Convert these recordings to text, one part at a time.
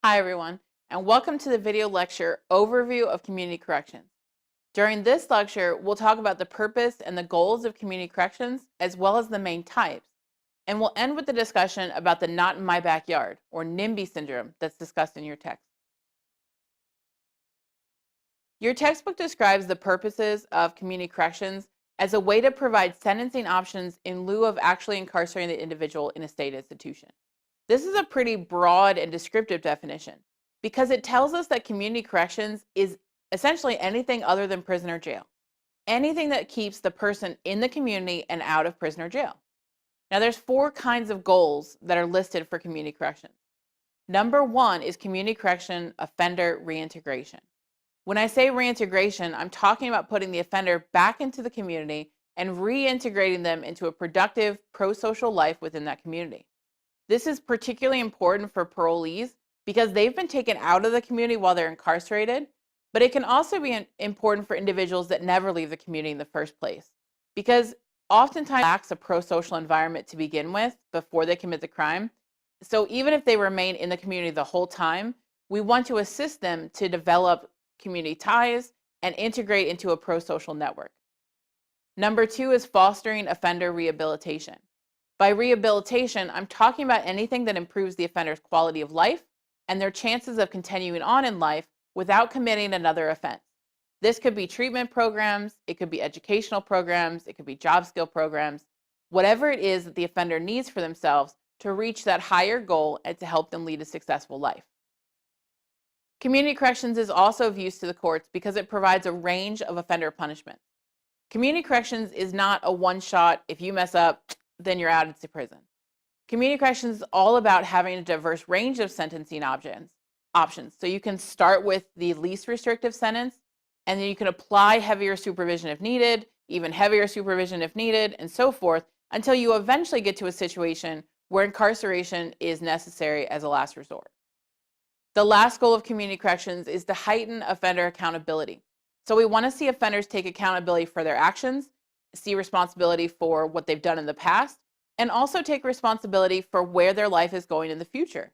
Hi everyone, and welcome to the video lecture Overview of Community Corrections. During this lecture, we'll talk about the purpose and the goals of community corrections, as well as the main types. And we'll end with the discussion about the not in my backyard, or NIMBY syndrome, that's discussed in your text. Your textbook describes the purposes of community corrections as a way to provide sentencing options in lieu of actually incarcerating the individual in a state institution. This is a pretty broad and descriptive definition because it tells us that community corrections is essentially anything other than prison or jail. Anything that keeps the person in the community and out of prison or jail. Now there's 4 kinds of goals that are listed for community corrections. Number 1 is community correction offender reintegration. When I say reintegration, I'm talking about putting the offender back into the community and reintegrating them into a productive pro-social life within that community. This is particularly important for parolees because they've been taken out of the community while they're incarcerated, but it can also be important for individuals that never leave the community in the first place because oftentimes lacks a pro-social environment to begin with before they commit the crime. So even if they remain in the community the whole time, we want to assist them to develop community ties and integrate into a pro-social network. Number 2 is fostering offender rehabilitation. By rehabilitation, I'm talking about anything that improves the offender's quality of life and their chances of continuing on in life without committing another offense. This could be treatment programs, it could be educational programs, it could be job skill programs, whatever it is that the offender needs for themselves to reach that higher goal and to help them lead a successful life. Community corrections is also of use to the courts because it provides a range of offender punishments. Community corrections is not a one-shot, if you mess up, then you're out into prison. Community corrections is all about having a diverse range of sentencing options. So you can start with the least restrictive sentence, and then you can apply heavier supervision if needed, even heavier supervision if needed, and so forth, until you eventually get to a situation where incarceration is necessary as a last resort. The last goal of community corrections is to heighten offender accountability. So we want to see offenders take accountability for their actions, see responsibility for what they've done in the past, and also take responsibility for where their life is going in the future.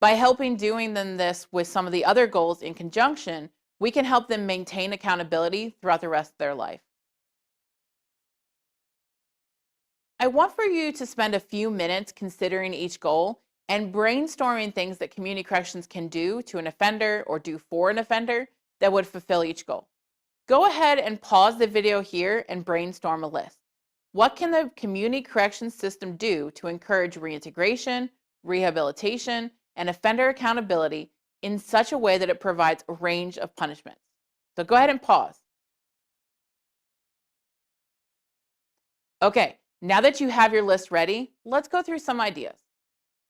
By helping doing them this with some of the other goals in conjunction, we can help them maintain accountability throughout the rest of their life. I want for you to spend a few minutes considering each goal and brainstorming things that community corrections can do to an offender or do for an offender that would fulfill each goal. Go ahead and pause the video here and brainstorm a list. What can the community corrections system do to encourage reintegration, rehabilitation, and offender accountability in such a way that it provides a range of punishments? So go ahead and pause. Okay, now that you have your list ready, let's go through some ideas.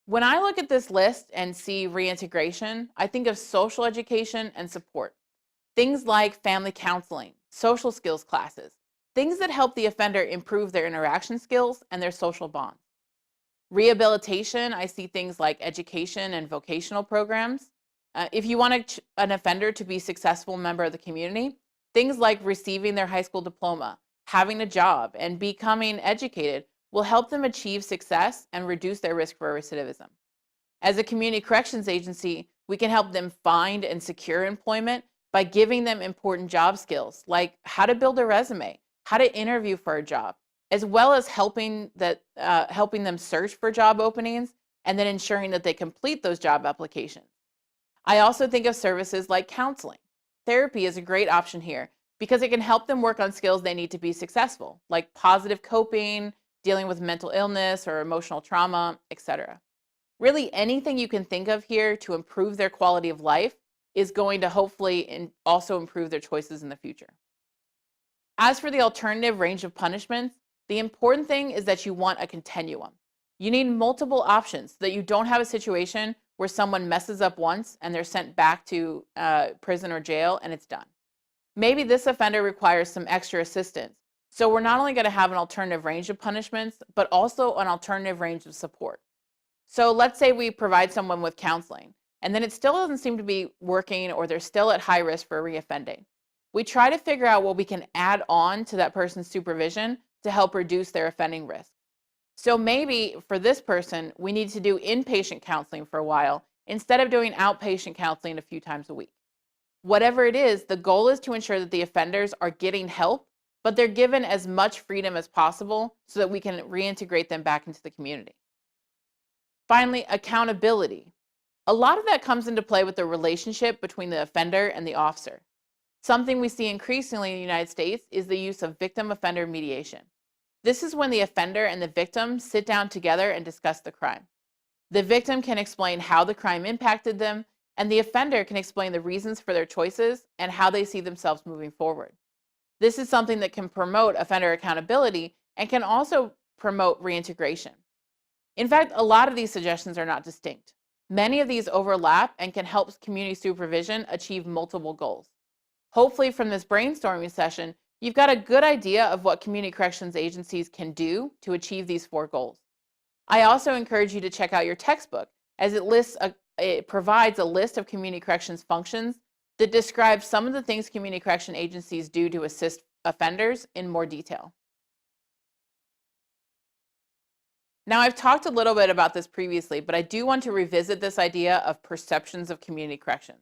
When I look at this list and see reintegration, I think of social education and support. Things like family counseling, social skills classes, things that help the offender improve their interaction skills and their social bonds. Rehabilitation, I see things like education and vocational programs. If you want an offender to be a successful member of the community, things like receiving their high school diploma, having a job, and becoming educated will help them achieve success and reduce their risk for recidivism. As a community corrections agency, we can help them find and secure employment by giving them important job skills like how to build a resume, how to interview for a job, as well as helping them search for job openings and then ensuring that they complete those job applications. I also think of services like counseling. Therapy is a great option here because it can help them work on skills they need to be successful, like positive coping, dealing with mental illness or emotional trauma, etc. Really, anything you can think of here to improve their quality of life is going to hopefully also improve their choices in the future. As for the alternative range of punishments, the important thing is that you want a continuum. You need multiple options so that you don't have a situation where someone messes up once and they're sent back to prison or jail and it's done. Maybe this offender requires some extra assistance. So we're not only going to have an alternative range of punishments, but also an alternative range of support. So let's say we provide someone with counseling, and then it still doesn't seem to be working or they're still at high risk for reoffending. We try to figure out what we can add on to that person's supervision to help reduce their offending risk. So maybe for this person, we need to do inpatient counseling for a while instead of doing outpatient counseling a few times a week. Whatever it is, the goal is to ensure that the offenders are getting help, but they're given as much freedom as possible so that we can reintegrate them back into the community. Finally, accountability. A lot of that comes into play with the relationship between the offender and the officer. Something we see increasingly in the United States is the use of victim-offender mediation. This is when the offender and the victim sit down together and discuss the crime. The victim can explain how the crime impacted them, and the offender can explain the reasons for their choices and how they see themselves moving forward. This is something that can promote offender accountability and can also promote reintegration. In fact, a lot of these suggestions are not distinct. Many of these overlap and can help community supervision achieve multiple goals. Hopefully from this brainstorming session, you've got a good idea of what community corrections agencies can do to achieve these 4 goals. I also encourage you to check out your textbook, as it provides a list of community corrections functions that describe some of the things community correction agencies do to assist offenders in more detail. Now, I've talked a little bit about this previously, but I do want to revisit this idea of perceptions of community corrections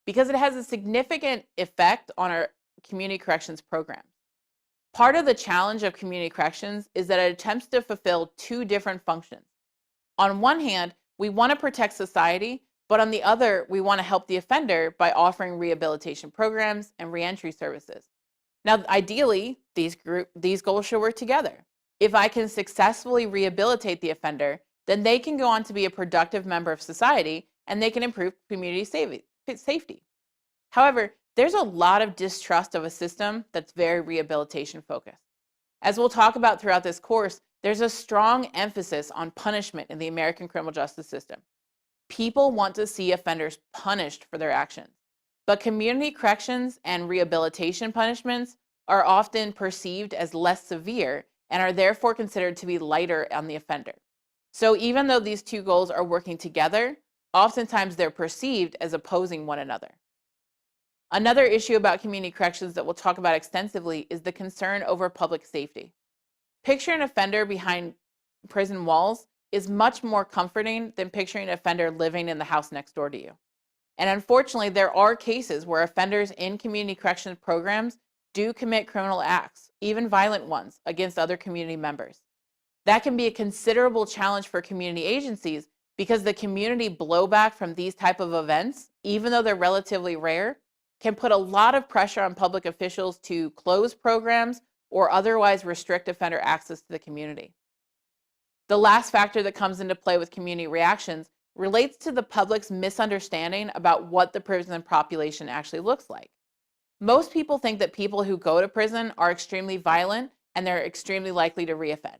because it has a significant effect on our community corrections programs. Part of the challenge of community corrections is that it attempts to fulfill 2 different functions. On one hand, we want to protect society, but on the other, we want to help the offender by offering rehabilitation programs and reentry services. Now, ideally, these goals should work together. If I can successfully rehabilitate the offender, then they can go on to be a productive member of society and they can improve community safety. However, there's a lot of distrust of a system that's very rehabilitation focused. As we'll talk about throughout this course, there's a strong emphasis on punishment in the American criminal justice system. People want to see offenders punished for their actions, but community corrections and rehabilitation punishments are often perceived as less severe and are therefore considered to be lighter on the offender. So even though these 2 goals are working together, oftentimes they're perceived as opposing one another. Another issue about community corrections that we'll talk about extensively is the concern over public safety. Picturing an offender behind prison walls is much more comforting than picturing an offender living in the house next door to you. And unfortunately, there are cases where offenders in community corrections programs do commit criminal acts, even violent ones, against other community members. That can be a considerable challenge for community agencies because the community blowback from these type of events, even though they're relatively rare, can put a lot of pressure on public officials to close programs or otherwise restrict offender access to the community. The last factor that comes into play with community reactions relates to the public's misunderstanding about what the prison population actually looks like. Most people think that people who go to prison are extremely violent and they're extremely likely to reoffend.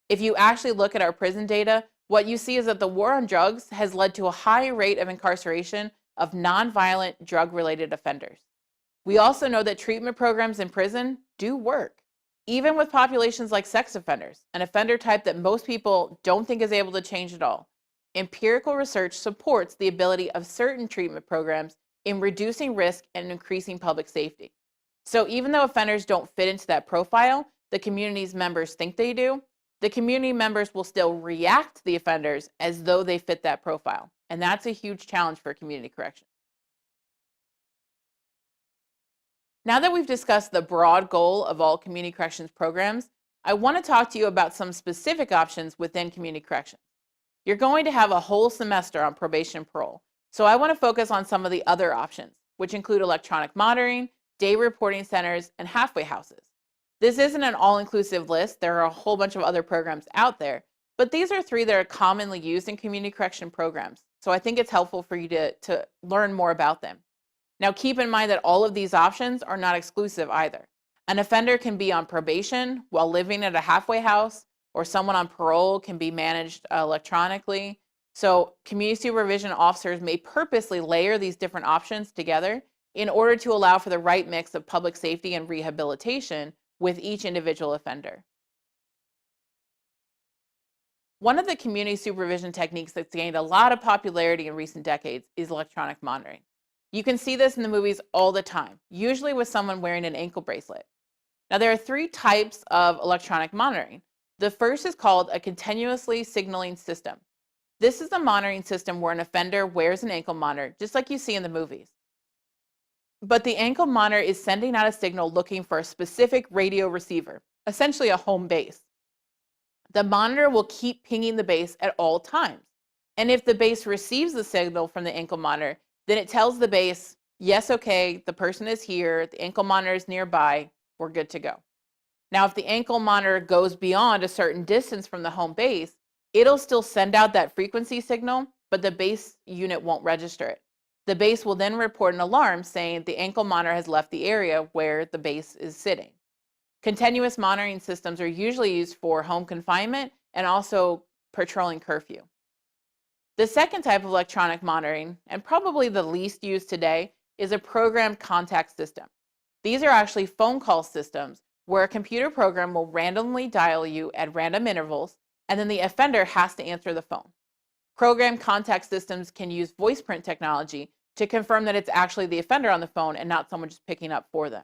If you actually look at our prison data, what you see is that the war on drugs has led to a high rate of incarceration of nonviolent drug-related offenders. We also know that treatment programs in prison do work, even with populations like sex offenders, an offender type that most people don't think is able to change at all. Empirical research supports the ability of certain treatment programs in reducing risk and increasing public safety. So even though offenders don't fit into that profile, the community's members think they do, the community members will still react to the offenders as though they fit that profile. And that's a huge challenge for community correction. Now that we've discussed the broad goal of all community corrections programs, I want to talk to you about some specific options within community corrections. You're going to have a whole semester on probation and parole, so I want to focus on some of the other options, which include electronic monitoring, day reporting centers, and halfway houses. This isn't an all-inclusive list. There are a whole bunch of other programs out there, but these are 3 that are commonly used in community correction programs. So I think it's helpful for you to learn more about them. Now, keep in mind that all of these options are not exclusive either. An offender can be on probation while living at a halfway house, or someone on parole can be managed electronically. So community supervision officers may purposely layer these different options together in order to allow for the right mix of public safety and rehabilitation with each individual offender. One of the community supervision techniques that's gained a lot of popularity in recent decades is electronic monitoring. You can see this in the movies all the time, usually with someone wearing an ankle bracelet. Now, there are 3 types of electronic monitoring. The first is called a continuously signaling system. This is a monitoring system where an offender wears an ankle monitor, just like you see in the movies. But the ankle monitor is sending out a signal looking for a specific radio receiver, essentially a home base. The monitor will keep pinging the base at all times. And if the base receives the signal from the ankle monitor, then it tells the base, yes, okay, the person is here, the ankle monitor is nearby, we're good to go. Now, if the ankle monitor goes beyond a certain distance from the home base, it'll still send out that frequency signal, but the base unit won't register it. The base will then report an alarm saying the ankle monitor has left the area where the base is sitting. Continuous monitoring systems are usually used for home confinement and also patrolling curfew. The second type of electronic monitoring, and probably the least used today, is a programmed contact system. These are actually phone call systems where a computer program will randomly dial you at random intervals, and then the offender has to answer the phone. Programmed contact systems can use voice print technology to confirm that it's actually the offender on the phone and not someone just picking up for them.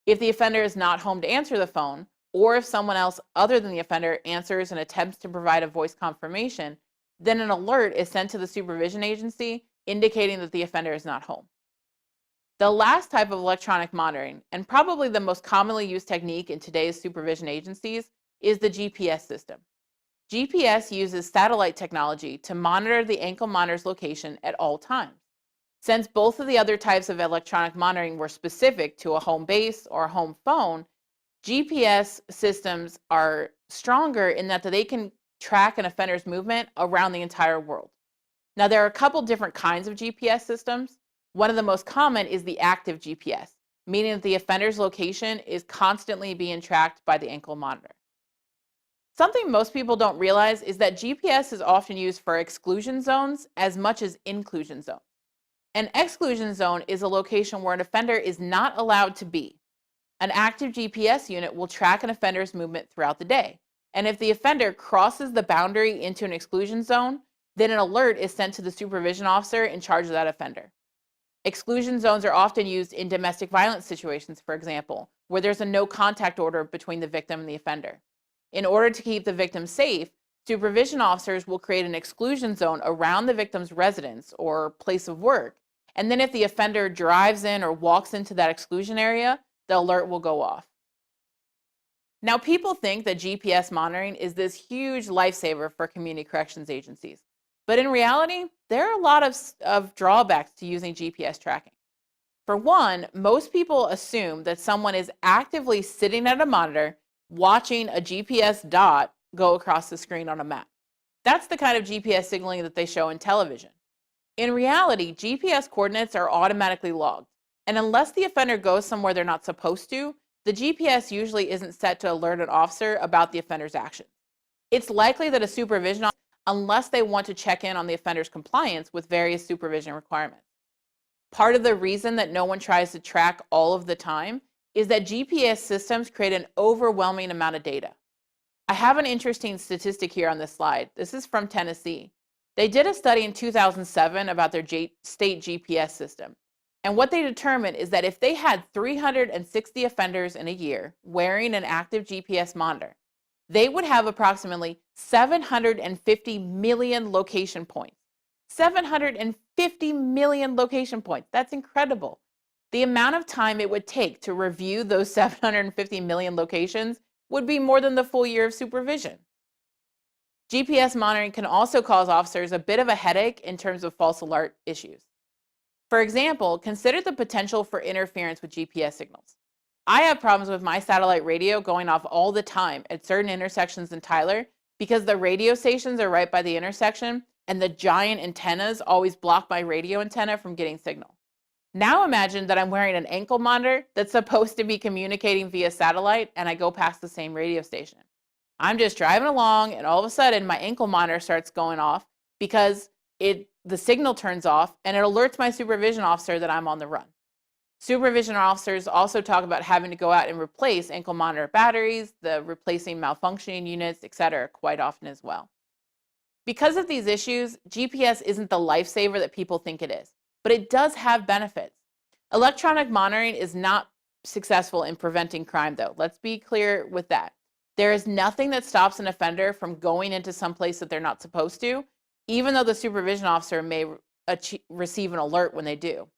If the offender is not home to answer the phone, or if someone else other than the offender answers and attempts to provide a voice confirmation, then an alert is sent to the supervision agency indicating that the offender is not home. The last type of electronic monitoring, and probably the most commonly used technique in today's supervision agencies, is the GPS system. GPS uses satellite technology to monitor the ankle monitor's location at all times. Since both of the other types of electronic monitoring were specific to a home base or a home phone, GPS systems are stronger in that they can track an offender's movement around the entire world. Now, there are a couple different kinds of GPS systems. One of the most common is the active GPS, meaning that the offender's location is constantly being tracked by the ankle monitor. Something most people don't realize is that GPS is often used for exclusion zones as much as inclusion zones. An exclusion zone is a location where an offender is not allowed to be. An active GPS unit will track an offender's movement throughout the day. And if the offender crosses the boundary into an exclusion zone, then an alert is sent to the supervision officer in charge of that offender. Exclusion zones are often used in domestic violence situations, for example, where there's a no contact order between the victim and the offender. In order to keep the victim safe, supervision officers will create an exclusion zone around the victim's residence or place of work. And then if the offender drives in or walks into that exclusion area, the alert will go off. Now, people think that GPS monitoring is this huge lifesaver for community corrections agencies. But in reality, there are a lot of drawbacks to using GPS tracking. For one, most people assume that someone is actively sitting at a monitor watching a GPS dot go across the screen on a map. That's the kind of GPS signaling that they show in television. In reality, GPS coordinates are automatically logged, and unless the offender goes somewhere they're not supposed to, the GPS usually isn't set to alert an officer about the offender's actions. It's likely that a supervision officer, unless they want to check in on the offender's compliance with various supervision requirements. Part of the reason that no one tries to track all of the time is that GPS systems create an overwhelming amount of data. I have an interesting statistic here on this slide. This is from Tennessee. They did a study in 2007 about their state GPS system. And what they determined is that if they had 360 offenders in a year wearing an active GPS monitor, they would have approximately 750 million location points. 750 million location points. That's incredible. The amount of time it would take to review those 750 million locations would be more than the full year of supervision. GPS monitoring can also cause officers a bit of a headache in terms of false alert issues. For example, consider the potential for interference with GPS signals. I have problems with my satellite radio going off all the time at certain intersections in Tyler because the radio stations are right by the intersection and the giant antennas always block my radio antenna from getting signal. Now imagine that I'm wearing an ankle monitor that's supposed to be communicating via satellite and I go past the same radio station. I'm just driving along and all of a sudden my ankle monitor starts going off because the signal turns off and it alerts my supervision officer that I'm on the run. Supervision officers also talk about having to go out and replace ankle monitor batteries, the replacing malfunctioning units, etc., quite often as well. Because of these issues, GPS isn't the lifesaver that people think it is, but it does have benefits. Electronic monitoring is not successful in preventing crime, though. Let's be clear with that. There is nothing that stops an offender from going into some place that they're not supposed to, even though the supervision officer may receive an alert when they do.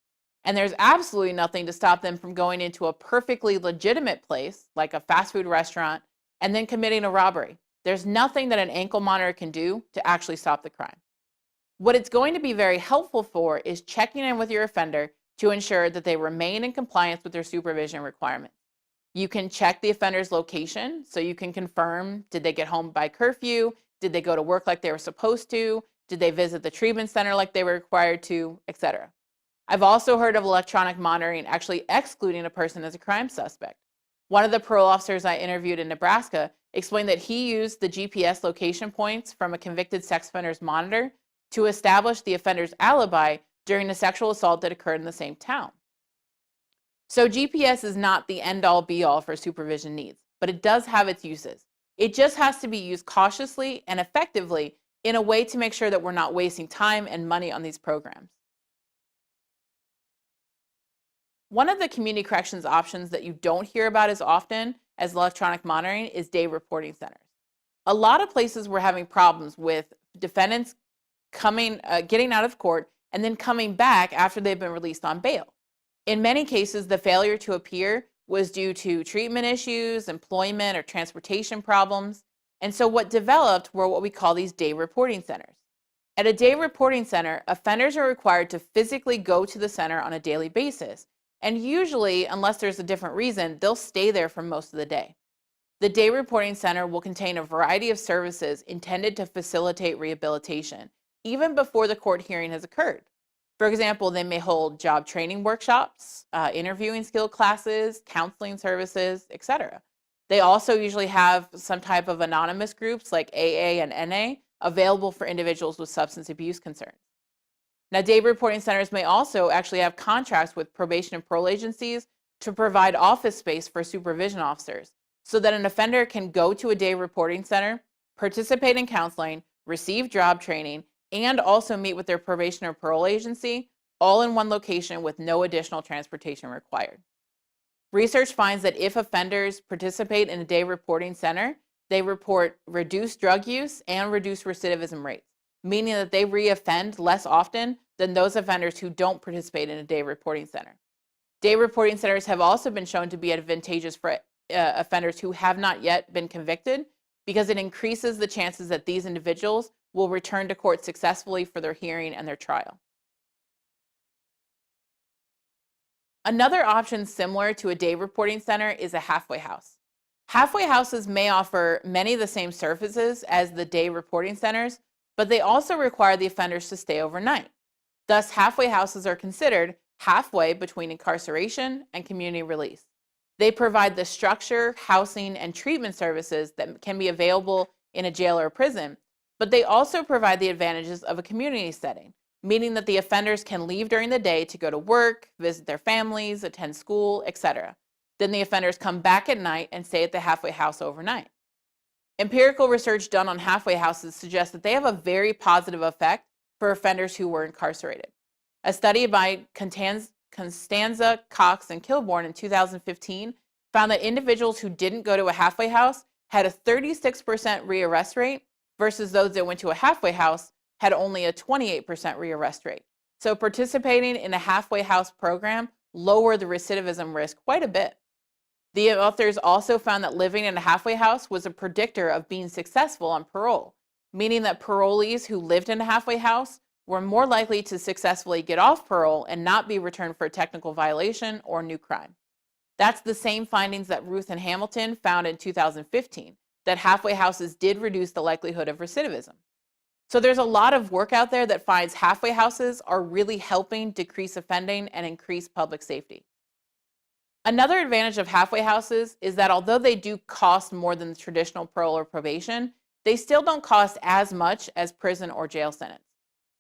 And there's absolutely nothing to stop them from going into a perfectly legitimate place, like a fast food restaurant, and then committing a robbery. There's nothing that an ankle monitor can do to actually stop the crime. What it's going to be very helpful for is checking in with your offender to ensure that they remain in compliance with their supervision requirements. You can check the offender's location, so you can confirm, did they get home by curfew? Did they go to work like they were supposed to? Did they visit the treatment center like they were required to, etc. I've also heard of electronic monitoring actually excluding a person as a crime suspect. One of the parole officers I interviewed in Nebraska explained that he used the GPS location points from a convicted sex offender's monitor to establish the offender's alibi during a sexual assault that occurred in the same town. So GPS is not the end-all be-all for supervision needs, but it does have its uses. It just has to be used cautiously and effectively in a way to make sure that we're not wasting time and money on these programs. One of the community corrections options that you don't hear about as often as electronic monitoring is day reporting centers. A lot of places were having problems with defendants getting out of court and then coming back after they've been released on bail. In many cases, the failure to appear was due to treatment issues, employment, or transportation problems. And so what developed were what we call these day reporting centers. At a day reporting center, offenders are required to physically go to the center on a daily basis. And usually, unless there's a different reason, they'll stay there for most of the day. The day reporting center will contain a variety of services intended to facilitate rehabilitation, even before the court hearing has occurred. For example, they may hold job training workshops, interviewing skill classes, counseling services, etc. They also usually have some type of anonymous groups like AA and NA available for individuals with substance abuse concerns. Now, day reporting centers may also actually have contracts with probation and parole agencies to provide office space for supervision officers so that an offender can go to a day reporting center, participate in counseling, receive job training, and also meet with their probation or parole agency, all in one location with no additional transportation required. Research finds that if offenders participate in a day reporting center, they report reduced drug use and reduced recidivism rates, meaning that they reoffend less often than those offenders who don't participate in a day reporting center. Day reporting centers have also been shown to be advantageous for offenders who have not yet been convicted because it increases the chances that these individuals will return to court successfully for their hearing and their trial. Another option similar to a day reporting center is a halfway house. Halfway houses may offer many of the same services as the day reporting centers, but they also require the offenders to stay overnight. Thus, halfway houses are considered halfway between incarceration and community release. They provide the structure, housing, and treatment services that can be available in a jail or a prison, but they also provide the advantages of a community setting, meaning that the offenders can leave during the day to go to work, visit their families, attend school, etc. Then the offenders come back at night and stay at the halfway house overnight. Empirical research done on halfway houses suggests that they have a very positive effect for offenders who were incarcerated. A study by Constanza, Cox, and Kilborn in 2015 found that individuals who didn't go to a halfway house had a 36% rearrest rate versus those that went to a halfway house had only a 28% rearrest rate. So participating in a halfway house program lowered the recidivism risk quite a bit. The authors also found that living in a halfway house was a predictor of being successful on parole, meaning that parolees who lived in a halfway house were more likely to successfully get off parole and not be returned for a technical violation or new crime. That's the same findings that Ruth and Hamilton found in 2015, that halfway houses did reduce the likelihood of recidivism. So there's a lot of work out there that finds halfway houses are really helping decrease offending and increase public safety. Another advantage of halfway houses is that although they do cost more than the traditional parole or probation, they still don't cost as much as prison or jail sentence.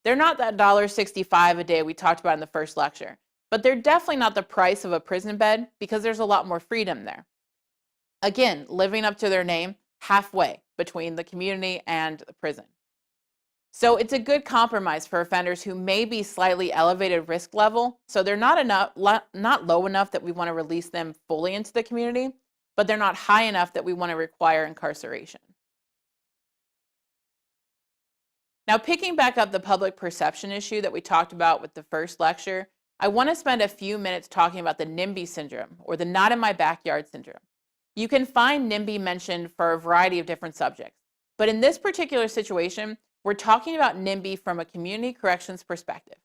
They're not that $1.65 a day we talked about in the first lecture, but they're definitely not the price of a prison bed because there's a lot more freedom there. Again, living up to their name, halfway between the community and the prison. So it's a good compromise for offenders who may be slightly elevated risk level. So they're not low enough that we want to release them fully into the community, but they're not high enough that we want to require incarceration. Now, picking back up the public perception issue that we talked about with the first lecture, I want to spend a few minutes talking about the NIMBY syndrome, or the not in my backyard syndrome. You can find NIMBY mentioned for a variety of different subjects, but in this particular situation, we're talking about NIMBY from a community corrections perspective.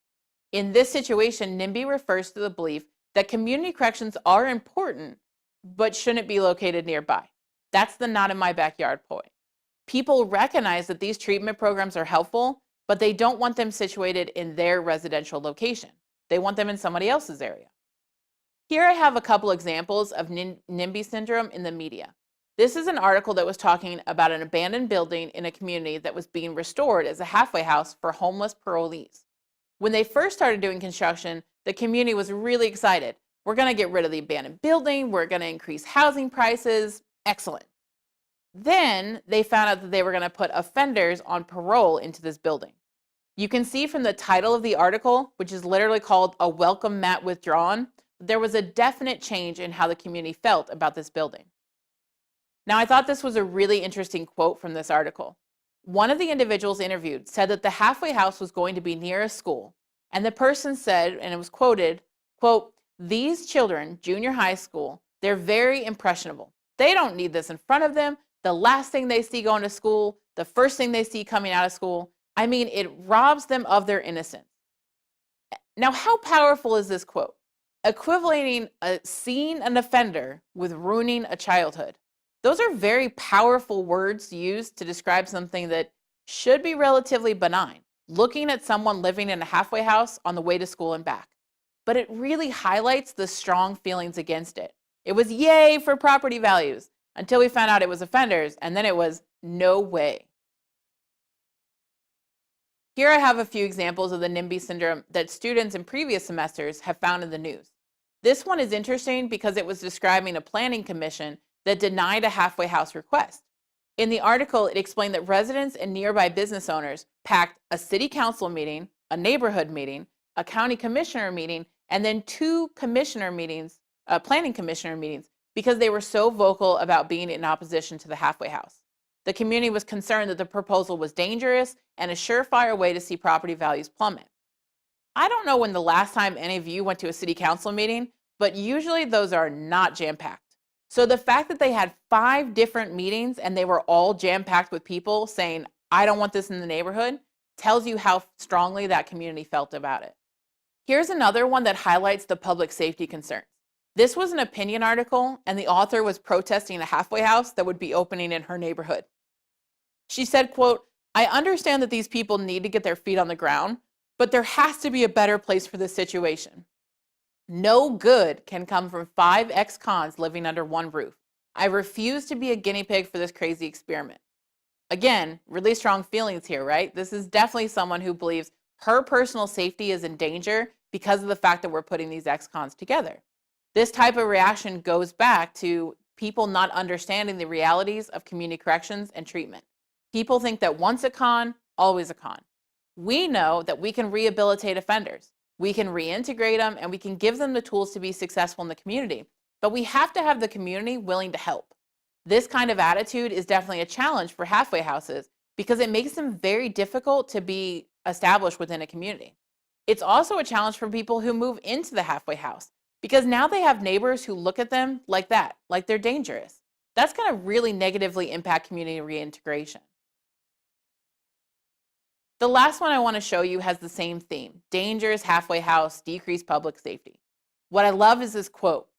In this situation, NIMBY refers to the belief that community corrections are important, but shouldn't be located nearby. That's the not in my backyard point. People recognize that these treatment programs are helpful, but they don't want them situated in their residential location. They want them in somebody else's area. Here I have a couple examples of NIMBY syndrome in the media. This is an article that was talking about an abandoned building in a community that was being restored as a halfway house for homeless parolees. When they first started doing construction, the community was really excited. We're going to get rid of the abandoned building. We're going to increase housing prices. Excellent. Then they found out that they were going to put offenders on parole into this building. You can see from the title of the article, which is literally called "A Welcome Mat Withdrawn," there was a definite change in how the community felt about this building. Now, I thought this was a really interesting quote from this article. One of the individuals interviewed said that the halfway house was going to be near a school, and the person said, and it was quoted, quote, "These children, junior high school, they're very impressionable. They don't need this in front of them. The last thing they see going to school, the first thing they see coming out of school, I mean, it robs them of their innocence." Now, how powerful is this quote? Equating seeing an offender with ruining a childhood. Those are very powerful words used to describe something that should be relatively benign, looking at someone living in a halfway house on the way to school and back. But it really highlights the strong feelings against it. It was yay for property values until we found out it was offenders, and then it was no way. Here I have a few examples of the NIMBY syndrome that students in previous semesters have found in the news. This one is interesting because it was describing a planning commission that denied a halfway house request. In the article, it explained that residents and nearby business owners packed a city council meeting, a neighborhood meeting, a county commissioner meeting, and then two commissioner meetings, planning commissioner meetings, because they were so vocal about being in opposition to the halfway house. The community was concerned that the proposal was dangerous and a surefire way to see property values plummet. I don't know when the last time any of you went to a city council meeting, but usually those are not jam-packed. So the fact that they had 5 different meetings and they were all jam-packed with people saying, "I don't want this in the neighborhood," tells you how strongly that community felt about it. Here's another one that highlights the public safety concerns. This was an opinion article, and the author was protesting a halfway house that would be opening in her neighborhood. She said, quote, "I understand that these people need to get their feet on the ground, but there has to be a better place for this situation. No good can come from 5 ex-cons living under one roof. I refuse to be a guinea pig for this crazy experiment." Again, really strong feelings here, right? This is definitely someone who believes her personal safety is in danger because of the fact that we're putting these ex-cons together. This type of reaction goes back to people not understanding the realities of community corrections and treatment. People think that once a con, always a con. We know that we can rehabilitate offenders. We can reintegrate them, and we can give them the tools to be successful in the community. But we have to have the community willing to help. This kind of attitude is definitely a challenge for halfway houses because it makes them very difficult to be established within a community. It's also a challenge for people who move into the halfway house because now they have neighbors who look at them like that, like they're dangerous. That's going to really negatively impact community reintegration. The last one I want to show you has the same theme: dangerous halfway house, decreased public safety. What I love is this quote: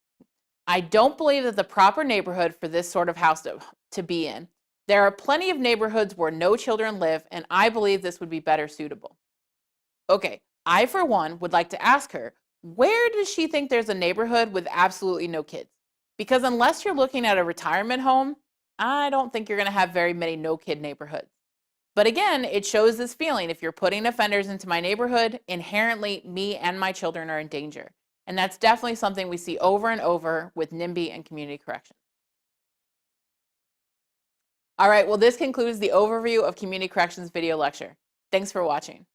"I don't believe that the proper neighborhood for this sort of house to be in. There are plenty of neighborhoods where no children live, and I believe this would be better suitable." Okay, I for one would like to ask her, where does she think there's a neighborhood with absolutely no kids? Because unless you're looking at a retirement home, I don't think you're going to have very many no-kid neighborhoods. But again, it shows this feeling: if you're putting offenders into my neighborhood, inherently me and my children are in danger. And that's definitely something we see over and over with NIMBY and community corrections. All right, well, this concludes the overview of community corrections video lecture. Thanks for watching.